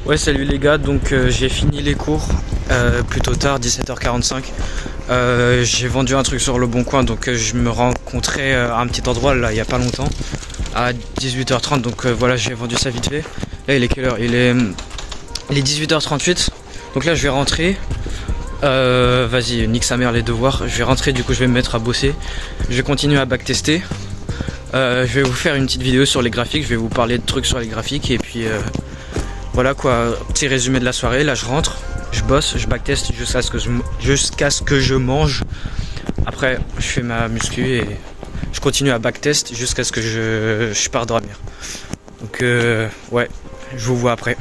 Ouais, salut les gars, donc j'ai fini les cours plutôt tard, 17h45. J'ai vendu un truc sur le bon coin, donc je me rencontrais à un petit endroit là il y a pas longtemps, à 18h30, donc voilà, j'ai vendu ça vite fait. Là il est quelle heure? Il est 18h38, donc là je vais rentrer. Vas-y, nique sa mère les devoirs. Je vais rentrer, du coup je vais me mettre à bosser. Je vais continuer à backtester. Je vais vous faire une petite vidéo sur les graphiques, je vais vous parler de trucs sur les graphiques et puis voilà quoi, petit résumé de la soirée. Là je rentre, je bosse, je backteste jusqu'à ce que je mange. Après je fais ma muscu et je continue à backtest jusqu'à ce que je pars dormir. Donc ouais, je vous vois après.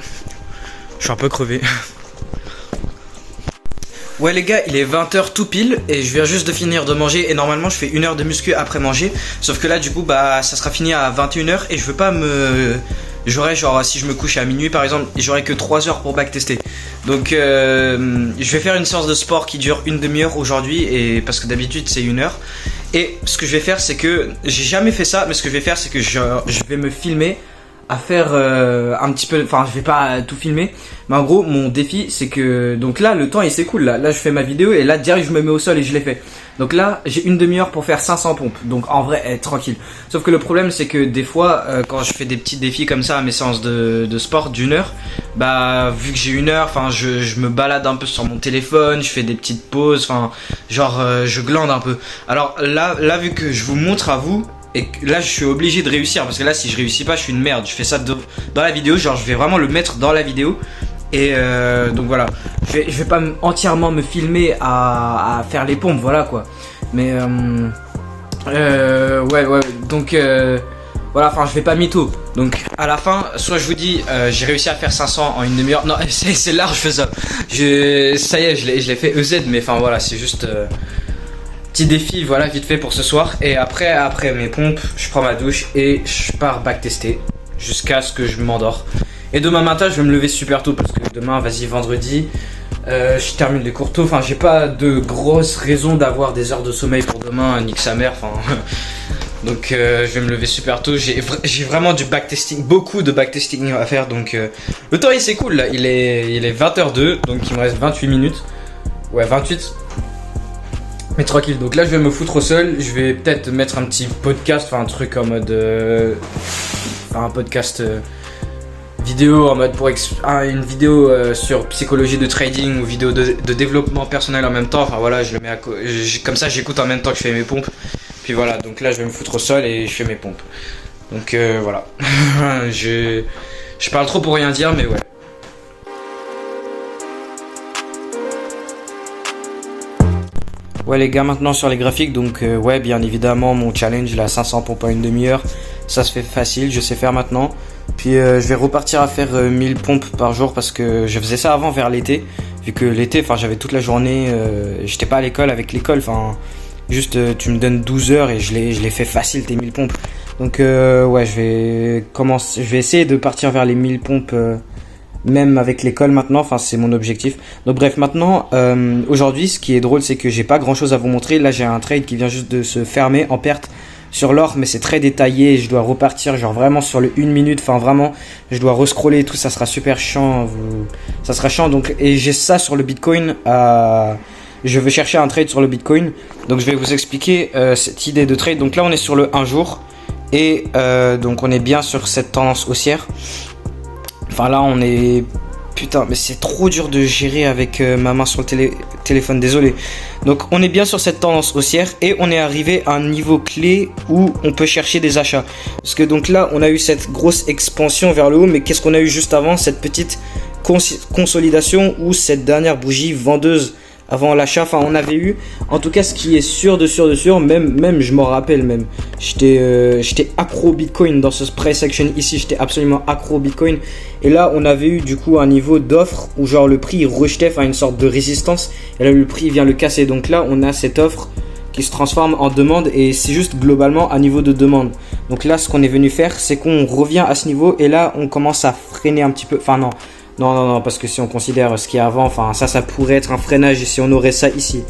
Je suis un peu crevé. Ouais les gars, il est 20h tout pile et je viens juste de finir de manger et normalement je fais 1 heure de muscu après manger. Sauf que là du coup bah ça sera fini à 21h et je veux pas me... J'aurais genre si je me couche à minuit par exemple, j'aurais que 3 heures pour backtester. Donc je vais faire une séance de sport qui dure une demi-heure aujourd'hui et parce que d'habitude c'est 1 heure. Et ce que je vais faire c'est que, j'ai jamais fait ça, mais ce que je vais faire c'est que je vais me filmer à faire un petit peu, enfin je vais pas tout filmer, mais en gros mon défi c'est que, donc là le temps il s'écoule, là je fais ma vidéo et là direct je me mets au sol et je l'ai fait. Donc là j'ai une demi-heure pour faire 500 pompes, donc en vrai tranquille. Sauf que le problème c'est que des fois quand je fais des petits défis comme ça à mes séances de sport d'1 heure, bah vu que j'ai 1 heure, enfin je me balade un peu sur mon téléphone, je fais des petites pauses, enfin genre je glande un peu. Alors là vu que je vous montre à vous, et là je suis obligé de réussir parce que là si je réussis pas je suis une merde. Je fais ça dans la vidéo, genre je vais vraiment le mettre dans la vidéo. Et donc voilà, je vais pas entièrement me filmer à faire les pompes, voilà quoi. Mais ouais donc voilà, enfin je vais pas mytho. Donc à la fin, soit je vous dis j'ai réussi à faire 500 en une demi-heure. Non c'est large, je fais ça. Ça y est, je l'ai fait EZ, mais enfin voilà, c'est juste... petit défi, voilà, vite fait pour ce soir. Et après mes pompes, je prends ma douche et je pars backtester jusqu'à ce que je m'endors. Et demain matin, je vais me lever super tôt parce que demain, vas-y, vendredi, je termine les cours tôt. Enfin, j'ai pas de grosses raisons d'avoir des heures de sommeil pour demain, nique sa mère. Enfin, donc je vais me lever super tôt. J'ai vraiment du backtesting, beaucoup de backtesting à faire. Donc le temps il s'écoule là, il est 20h02, donc il me reste 28 minutes. Ouais, 28. Mais tranquille, donc là je vais me foutre au sol, je vais peut-être mettre un petit podcast, enfin un truc en mode... Enfin un podcast vidéo en mode pour une vidéo sur psychologie de trading ou vidéo de développement personnel en même temps. Enfin voilà, je le mets comme ça j'écoute en même temps que je fais mes pompes. Puis voilà, donc là je vais me foutre au sol et je fais mes pompes. Donc voilà, je parle trop pour rien dire mais ouais. Ouais les gars, maintenant sur les graphiques, donc ouais bien évidemment mon challenge là, 500 pompes en une demi-heure, ça se fait facile, je sais faire maintenant. Puis je vais repartir à faire 1000 pompes par jour parce que je faisais ça avant vers l'été, vu que l'été, enfin j'avais toute la journée, j'étais pas à l'école avec l'école, enfin juste tu me donnes 12 heures et je les fais facile tes 1000 pompes. Donc ouais je vais essayer de partir vers les 1000 pompes même avec l'école maintenant, enfin c'est mon objectif. Donc bref, maintenant aujourd'hui ce qui est drôle c'est que j'ai pas grand chose à vous montrer. Là j'ai un trade qui vient juste de se fermer en perte sur l'or, mais c'est très détaillé, je dois repartir genre vraiment sur le 1 minute, enfin vraiment je dois rescroller et tout, ça sera super chiant, ça sera chiant. Donc, et j'ai ça sur le Bitcoin, je veux chercher un trade sur le Bitcoin, donc je vais vous expliquer cette idée de trade. Donc là on est sur le 1 jour et donc on est bien sur cette tendance haussière. Enfin là on est... Putain mais c'est trop dur de gérer avec ma main sur le téléphone, désolé. Donc on est bien sur cette tendance haussière et on est arrivé à un niveau clé où on peut chercher des achats. Parce que donc là on a eu cette grosse expansion vers le haut, mais qu'est-ce qu'on a eu juste avant? Cette petite consolidation ou cette dernière bougie vendeuse avant l'achat. Enfin on avait eu, en tout cas ce qui est sûr de sûr, même je m'en rappelle même, j'étais accro Bitcoin dans ce price action ici, j'étais absolument accro Bitcoin. Et là on avait eu du coup un niveau d'offre où genre le prix rejetait, enfin une sorte de résistance, et là le prix vient le casser. Donc là on a cette offre qui se transforme en demande et c'est juste globalement un niveau de demande. Donc là ce qu'on est venu faire c'est qu'on revient à ce niveau et là on commence à freiner un petit peu, enfin non, parce que si on considère ce qu'il y a avant, enfin ça pourrait être un freinage si on aurait ça ici.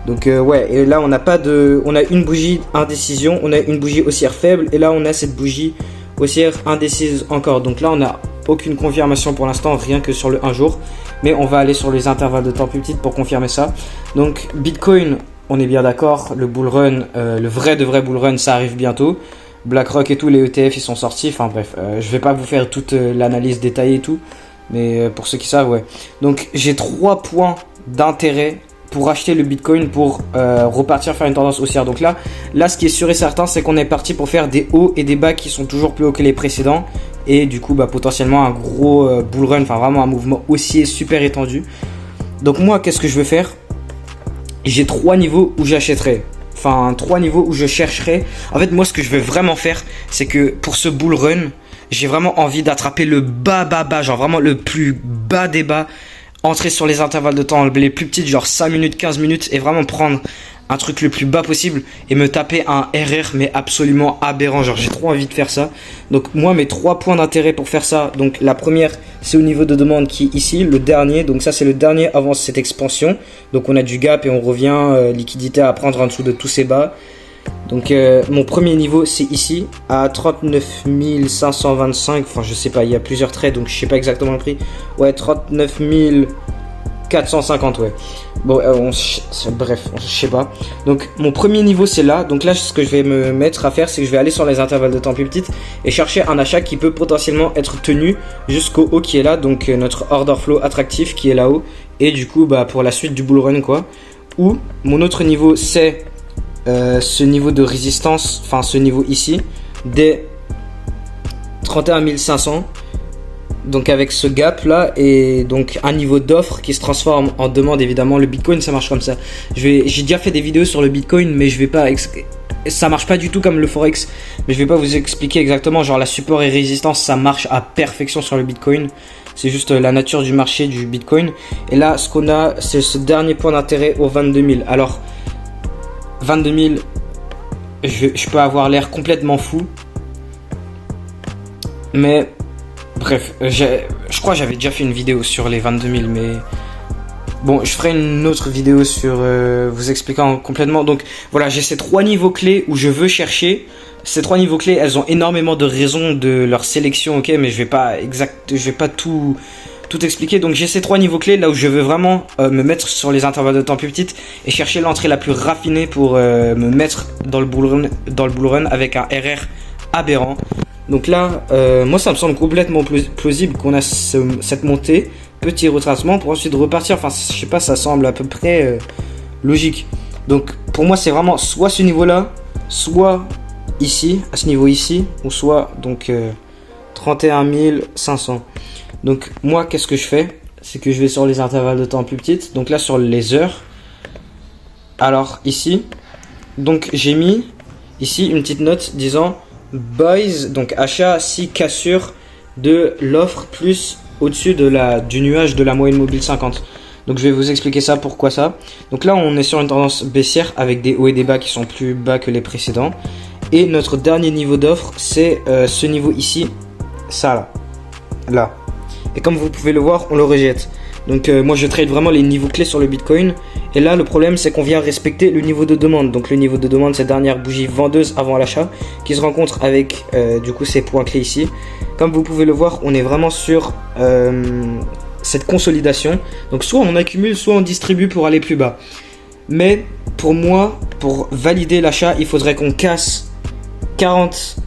Donc ouais, et là on a une bougie indécision, on a une bougie haussière faible et là on a cette bougie haussière indécise encore. Donc là on a aucune confirmation pour l'instant, rien que sur le 1 jour. Mais on va aller sur les intervalles de temps plus petites pour confirmer ça. Donc Bitcoin, on est bien d'accord, le bull run, le vrai de vrai bull run, ça arrive bientôt. BlackRock et tout, les ETF ils sont sortis. Enfin bref, je vais pas vous faire toute l'analyse détaillée et tout. Mais pour ceux qui savent, ouais. Donc j'ai 3 points d'intérêt pour acheter le Bitcoin pour repartir faire une tendance haussière. Donc là, ce qui est sûr et certain, c'est qu'on est parti pour faire des hauts et des bas qui sont toujours plus hauts que les précédents. Et du coup, potentiellement un gros bull run, enfin vraiment un mouvement haussier super étendu. Donc moi, qu'est-ce que je veux faire? J'ai 3 niveaux où j'achèterai. Enfin, 3 niveaux où je chercherai. En fait, moi, ce que je veux vraiment faire, c'est que pour ce bull run, j'ai vraiment envie d'attraper le bas, genre vraiment le plus bas des bas. Entrer sur les intervalles de temps les plus petites, genre 5 minutes, 15 minutes, et vraiment prendre un truc le plus bas possible et me taper un RR mais absolument aberrant. Genre j'ai trop envie de faire ça. Donc moi mes 3 points d'intérêt pour faire ça, donc la première c'est au niveau de demande qui est ici, le dernier, donc ça c'est le dernier avant cette expansion. Donc on a du gap et on revient, liquidité à prendre en dessous de tous ces bas. Donc mon premier niveau c'est ici à 39 525, enfin je sais pas, il y a plusieurs trades donc je sais pas exactement le prix. Ouais, 39 450, ouais. Bon, bref, je sais pas. Donc mon premier niveau c'est là. Donc là ce que je vais me mettre à faire, c'est que je vais aller sur les intervalles de temps plus petites et chercher un achat qui peut potentiellement être tenu jusqu'au haut qui est là. Donc notre order flow attractif qui est là-haut. Et du coup pour la suite du bull run quoi. Ou mon autre niveau c'est ce niveau de résistance, enfin ce niveau ici, des 31 500. Donc avec ce gap là et donc un niveau d'offre qui se transforme en demande. Évidemment le Bitcoin ça marche comme ça. J'ai déjà fait des vidéos sur le Bitcoin mais je vais pas ça marche pas du tout comme le Forex, mais je vais pas vous expliquer exactement. Genre la support et résistance ça marche à perfection sur le Bitcoin. C'est juste la nature du marché du Bitcoin. Et là ce qu'on a c'est ce dernier point d'intérêt au 22 000. Alors 22 000, je peux avoir l'air complètement fou. Mais bref, je crois que j'avais déjà fait une vidéo sur les 22 000. Mais bon, je ferai une autre vidéo sur vous expliquant complètement. Donc voilà, j'ai ces 3 niveaux clés où je veux chercher. Ces 3 niveaux clés, elles ont énormément de raisons de leur sélection, ok. Mais je vais pas tout expliquer. Donc j'ai ces 3 niveaux clés là où je veux vraiment me mettre sur les intervalles de temps plus petites et chercher l'entrée la plus raffinée pour me mettre dans le bull run avec un RR aberrant. Donc là moi ça me semble complètement plausible qu'on a cette montée, petit retracement pour ensuite repartir. Enfin je sais pas, ça semble à peu près logique. Donc pour moi c'est vraiment soit ce niveau là, soit ici, à ce niveau ici, ou soit donc 31 500. Donc moi qu'est-ce que je fais, c'est que je vais sur les intervalles de temps plus petites. Donc là sur les heures, alors ici, donc j'ai mis ici une petite note disant buys, donc achat si cassure de l'offre plus au-dessus du nuage de la moyenne mobile 50. Donc je vais vous expliquer ça, pourquoi ça. Donc là on est sur une tendance baissière avec des hauts et des bas qui sont plus bas que les précédents. Et notre dernier niveau d'offre c'est ce niveau ici, ça là. Et comme vous pouvez le voir, on le rejette. Donc moi je trade vraiment les niveaux clés sur le Bitcoin. Et là le problème c'est qu'on vient respecter le niveau de demande. Donc le niveau de demande, cette dernière bougie vendeuse avant l'achat qui se rencontre avec du coup ces points clés ici. Comme vous pouvez le voir, on est vraiment sur cette consolidation. Donc soit on accumule, soit on distribue pour aller plus bas. Mais pour moi, pour valider l'achat, il faudrait qu'on casse 40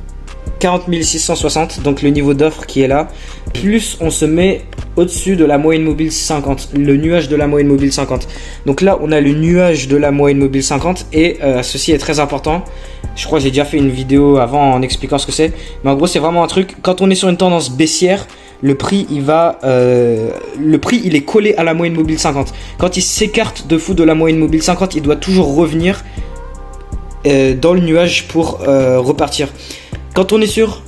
660, donc le niveau d'offre qui est là, plus on se met au-dessus de la moyenne mobile 50, le nuage de la moyenne mobile 50. Donc là on a le nuage de la moyenne mobile 50 et ceci est très important. Je crois que j'ai déjà fait une vidéo avant en expliquant ce que c'est, mais en gros c'est vraiment un truc, quand on est sur une tendance baissière, le prix il est collé à la moyenne mobile 50. Quand il s'écarte de fou de la moyenne mobile 50, il doit toujours revenir dans le nuage pour repartir. Quand on est sur,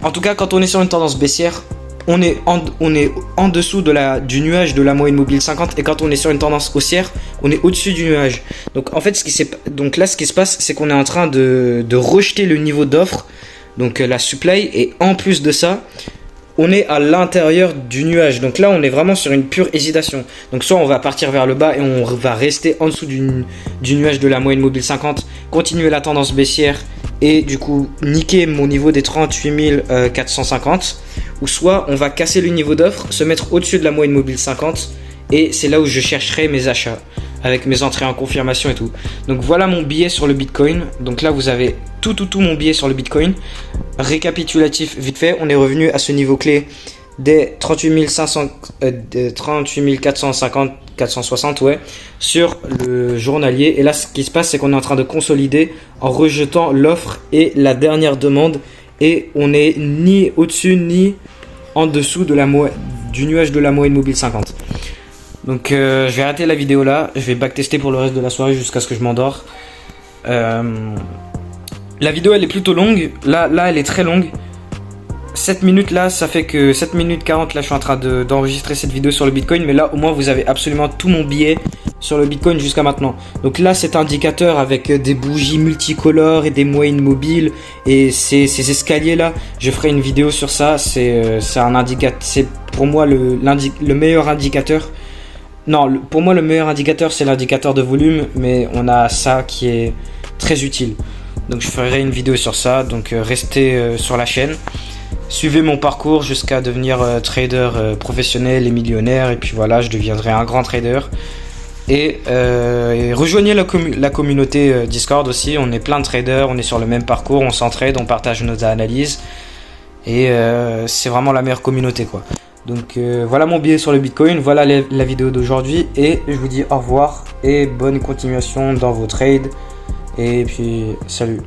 en tout cas quand on est sur une tendance baissière, on est en dessous du nuage de la moyenne mobile 50, et quand on est sur une tendance haussière, on est au-dessus du nuage. Donc en fait ce qui se passe, c'est qu'on est en train de rejeter le niveau d'offre, donc la supply, et en plus de ça, on est à l'intérieur du nuage. Donc là on est vraiment sur une pure hésitation. Donc soit on va partir vers le bas et on va rester en dessous du nuage de la moyenne mobile 50, continuer la tendance baissière et du coup niquer mon niveau des 38 450, ou soit on va casser le niveau d'offre, se mettre au-dessus de la moyenne mobile 50, et c'est là où je chercherai mes achats avec mes entrées en confirmation et tout. Donc voilà mon billet sur le Bitcoin. Donc là vous avez tout mon billet sur le Bitcoin. Récapitulatif vite fait, on est revenu à ce niveau clé des 38 450, 460 ouais, sur le journalier. Et là ce qui se passe, c'est qu'on est en train de consolider en rejetant l'offre et la dernière demande, et on n'est ni au-dessus ni en dessous de du nuage de la moyenne mobile 50. Donc je vais arrêter la vidéo là, je vais backtester pour le reste de la soirée jusqu'à ce que je m'endors. La vidéo elle est plutôt longue, là elle est très longue. 7 minutes là, ça fait que 7 minutes 40 là je suis en train d'enregistrer cette vidéo sur le Bitcoin, mais là au moins vous avez absolument tout mon billet sur le Bitcoin jusqu'à maintenant. Donc là cet indicateur avec des bougies multicolores et des moyennes mobiles et ces escaliers là, je ferai une vidéo sur ça. C'est un indicateur, c'est pour moi le meilleur indicateur. Non, pour moi le meilleur indicateur c'est l'indicateur de volume, mais on a ça qui est très utile. Donc je ferai une vidéo sur ça, donc restez sur la chaîne. Suivez mon parcours jusqu'à devenir trader professionnel et millionnaire, et puis voilà, je deviendrai un grand trader. Et rejoignez la communauté Discord aussi, on est plein de traders, on est sur le même parcours, on s'entraide, on partage nos analyses, et c'est vraiment la meilleure communauté quoi. Donc voilà mon billet sur le Bitcoin, voilà la vidéo d'aujourd'hui, et je vous dis au revoir et bonne continuation dans vos trades, et puis salut.